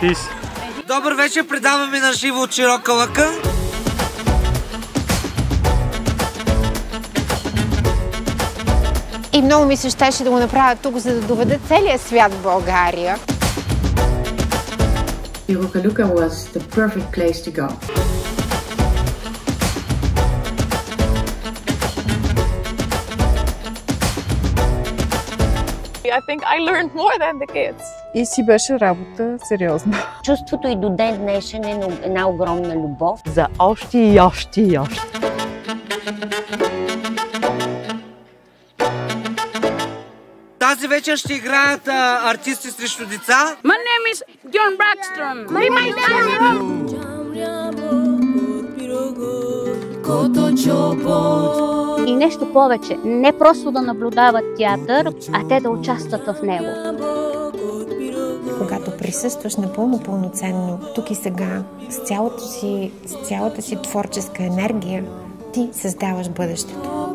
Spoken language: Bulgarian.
Peace. Добър вечер, предаваме на живо от Широка лъка. И много ми се щеше да го направя тук, за да доведа целия свят в България. Широка лъка was the perfect place to go. I think I learned more than the kids. И си беше работа сериозна. Чувството и до ден днешен е една огромна любов. За още и още и още. Тази вечер ще играят артисти срещу деца. My name is John Braxton. И нещо повече, не просто да наблюдават театър, а те да участват в него. Когато присъстваш напълно пълноценно, тук и сега, с цялата си творческа енергия, ти създаваш бъдещето.